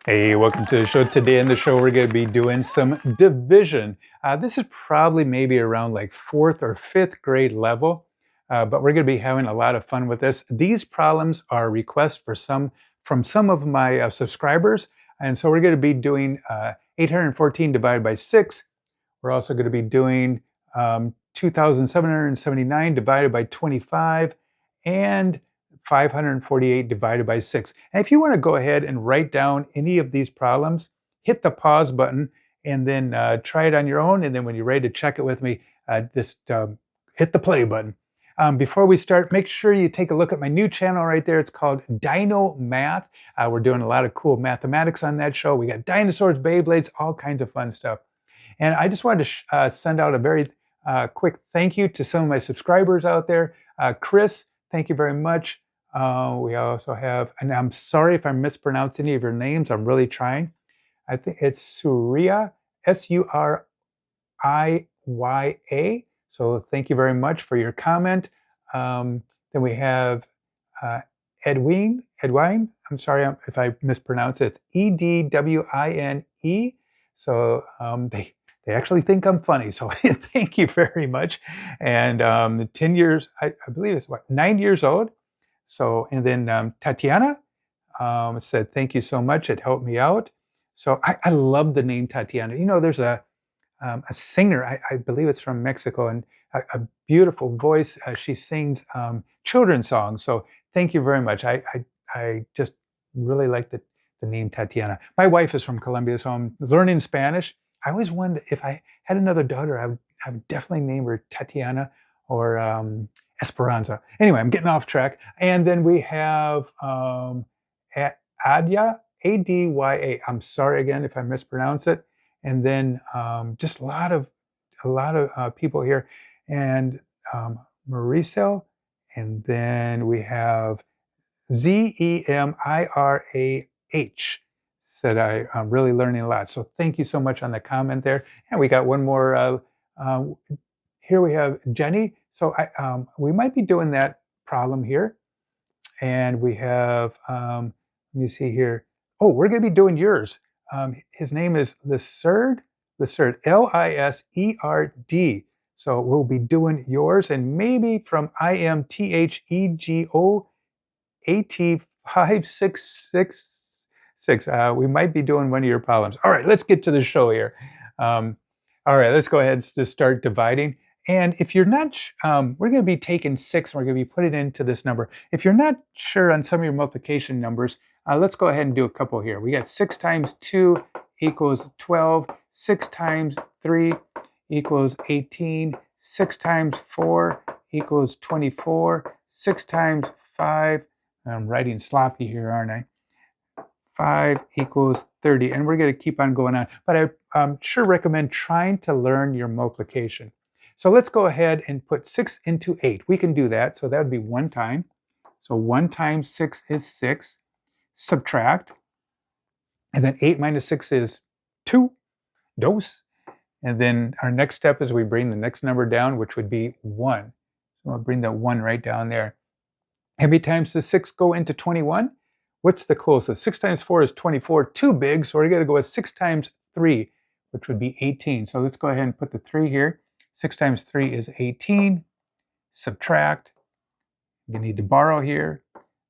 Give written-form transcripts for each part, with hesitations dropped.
Hey, welcome to the show. Today in the show, we're going to be doing some division. This is probably maybe around like fourth or fifth grade level, but we're going to be having a lot of fun with this. These problems are requests from some of my subscribers, and so we're going to be doing 814 divided by 6. We're also going to be doing 2,779 divided by 25, and 548 divided by 6. And if you want to go ahead and write down any of these problems, hit the pause button and then try it on your own. And then when you're ready to check it with me, just hit the play button. Before we start, make sure you take a look at my new channel right there. It's called Dino Math. We're doing a lot of cool mathematics on that show. We got dinosaurs, Beyblades, all kinds of fun stuff. And I just wanted to send out a very quick thank you to some of my subscribers out there. Chris, thank you very much. We also have, and I'm sorry if I mispronounce any of your names. I'm really trying. I think it's Surya, Suriya. So thank you very much for your comment. Then we have Edwin. I'm sorry if I mispronounce it. It's Edwine. So they actually think I'm funny. So thank you very much. And 10 years, I believe it's 9 years old. So, and then Tatiana said, thank you so much. It helped me out. So I love the name Tatiana. You know, there's a singer, I believe it's from Mexico, and a beautiful voice. She sings children's songs. So thank you very much. I just really like the name Tatiana. My wife is from Colombia, so I'm learning Spanish. I always wondered if I had another daughter, I would definitely name her Tatiana or Esperanza. Anyway, I'm getting off track. And then we have Adya, Adya. I'm sorry again if I mispronounce it. And then just a lot of people here, and Mauricio, and then we have Zemirah. Said I'm really learning a lot. So thank you so much on the comment there. And we got one more. Here we have Jenny. So we might be doing that problem here. And we have, let me see here. Oh, we're going to be doing yours. His name is Liserd, Liserd. So we'll be doing yours, and maybe from IMTHEGOAT5666. We might be doing one of your problems. All right, let's get to the show here. All right, let's go ahead and just start dividing. And if you're not, we're going to be taking 6 and we're going to be putting it into this number. If you're not sure on some of your multiplication numbers, let's go ahead and do a couple here. We got 6 times 2 equals 12. 6 times 3 equals 18. 6 times 4 equals 24. 6 times 5, I'm writing sloppy here, aren't I? 5 equals 30. And we're going to keep on going on. But I sure recommend trying to learn your multiplication. So let's go ahead and put 6 into 8. We can do that. So that would be 1 time. So 1 times 6 is 6. Subtract. And then 8 minus 6 is 2. Dos. And then our next step is we bring the next number down, which would be 1. So I'll bring that 1 right down there. How many times does 6 go into 21? What's the closest? 6 times 4 is 24. Too big, so we're going to go with 6 times 3, which would be 18. So let's go ahead and put the 3 here. 6 times 3 is 18. Subtract. You need to borrow here.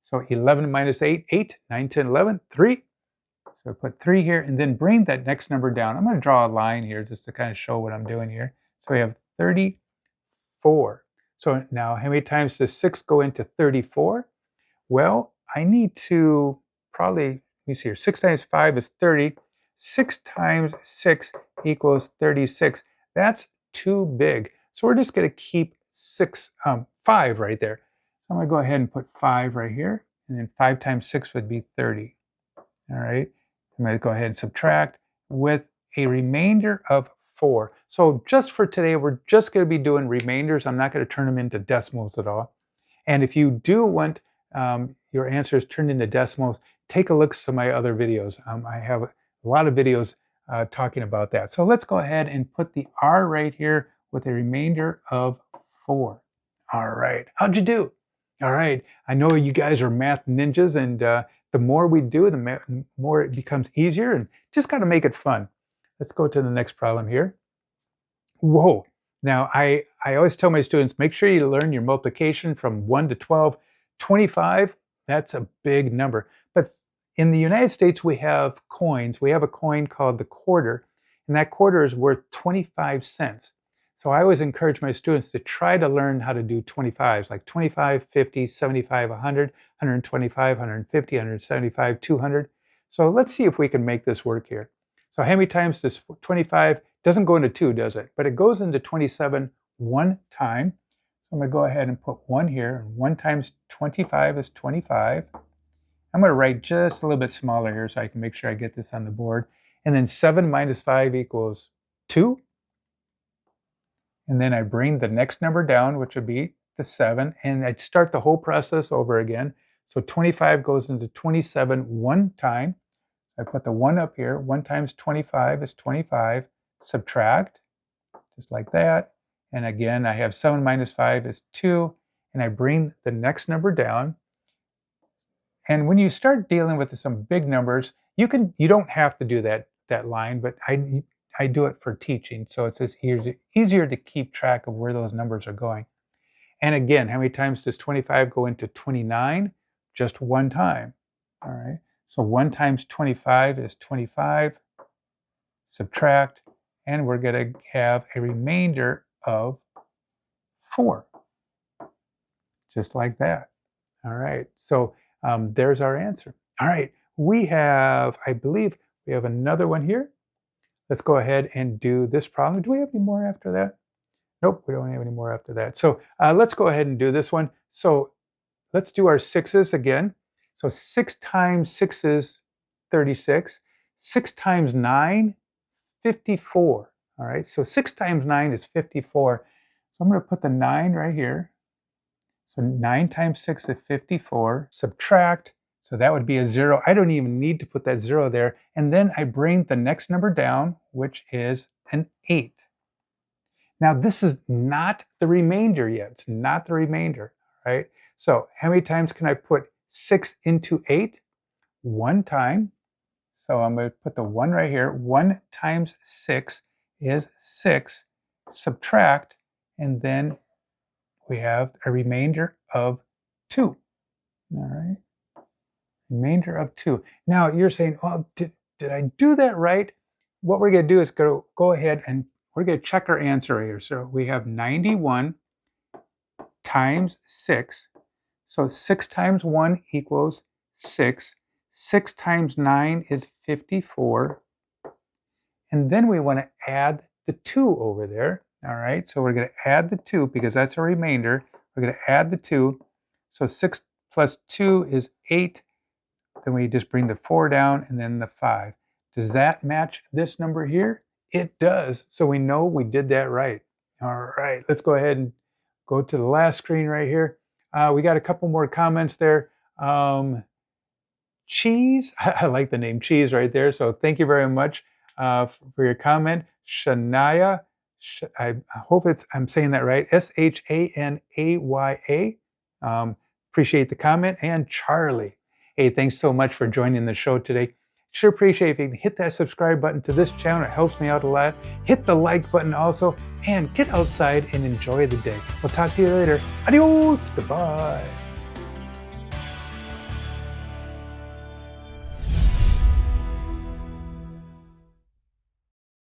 So 11 minus 8, 8. 9, 10, 11, 3. So put 3 here, and then bring that next number down. I'm going to draw a line here just to kind of show what I'm doing here. So we have 34. So now how many times does 6 go into 34? Well, I need to probably, let me see here, 6 times 5 is 30. 6 times 6 equals 36. That's too big. So we're just going to keep 5 right there. So I'm going to go ahead and put 5 right here. And then 5 times 6 would be 30. All right. I'm going to go ahead and subtract with a remainder of 4. So just for today, we're just going to be doing remainders. I'm not going to turn them into decimals at all. And if you do want your answers turned into decimals, take a look at some of my other videos. I have a lot of videos talking about that. So let's go ahead and put the R right here with a remainder of 4. All right. How'd you do? All right. I know you guys are math ninjas, and the more we do, the more it becomes easier, and just got to make it fun. Let's go to the next problem here. Whoa. Now, I always tell my students, make sure you learn your multiplication from 1 to 12. 25, that's a big number. But in the United States, we have coins. We have a coin called the quarter, and that quarter is worth 25 cents. So I always encourage my students to try to learn how to do 25s, like 25, 50, 75, 100, 125, 150, 175, 200. So let's see if we can make this work here. So how many times does 25 doesn't go into 2, does it? But it goes into 27 one time. So I'm going to go ahead and put 1 here. 1 times 25 is 25. I'm going to write just a little bit smaller here so I can make sure I get this on the board. And then 7 minus 5 equals 2. And then I bring the next number down, which would be the 7. And I start the whole process over again. So 25 goes into 27 one time. I put the 1 up here. 1 times 25 is 25. Subtract, just like that. And again, I have 7 minus 5 is 2. And I bring the next number down. And when you start dealing with some big numbers, you don't have to do that line, but I do it for teaching. So it's just easier to keep track of where those numbers are going. And again, how many times does 25 go into 29? Just one time. All right. So 1 times 25 is 25. Subtract. And we're going to have a remainder of 4. Just like that. All right. So there's our answer. All right. I believe we have another one here. Let's go ahead and do this problem. Do we have any more after that? Nope, we don't have any more after that. So let's go ahead and do this one. So let's do our 6s again. So 6 times 6 is 36. 6 times 9, 54. All right, so 6 times 9 is 54. So I'm going to put the 9 right here. So 9 times 6 is 54. Subtract. So that would be a 0. I don't even need to put that 0 there. And then I bring the next number down, which is an 8. Now, this is not the remainder yet. It's not the remainder, right? So how many times can I put 6 into 8? 1 time. So I'm going to put the 1 right here. 1 times 6 is 6. Subtract, and then we have a remainder of 2. All right. Remainder of 2. Now you're saying, oh, did I do that right? What we're going to do is go ahead and we're going to check our answer here. So we have 91 times 6. So 6 times 1 equals 6. 6 times 9 is 54. And then we want to add the 2 over there. All right, so we're going to add the 2 because that's a remainder. We're going to add the 2. So 6 plus 2 is 8. Then we just bring the 4 down and then the 5. Does that match this number here? It does. So we know we did that right. All right, let's go ahead and go to the last screen right here. We got a couple more comments there. Cheese, I like the name Cheese right there. So thank you very much for your comment. Shania, I hope I'm saying that right. Shanaya. Appreciate the comment. And Charlie. Hey, thanks so much for joining the show today. Sure appreciate if you can hit that subscribe button to this channel. It helps me out a lot. Hit the like button also. And get outside and enjoy the day. We'll talk to you later. Adios. Goodbye.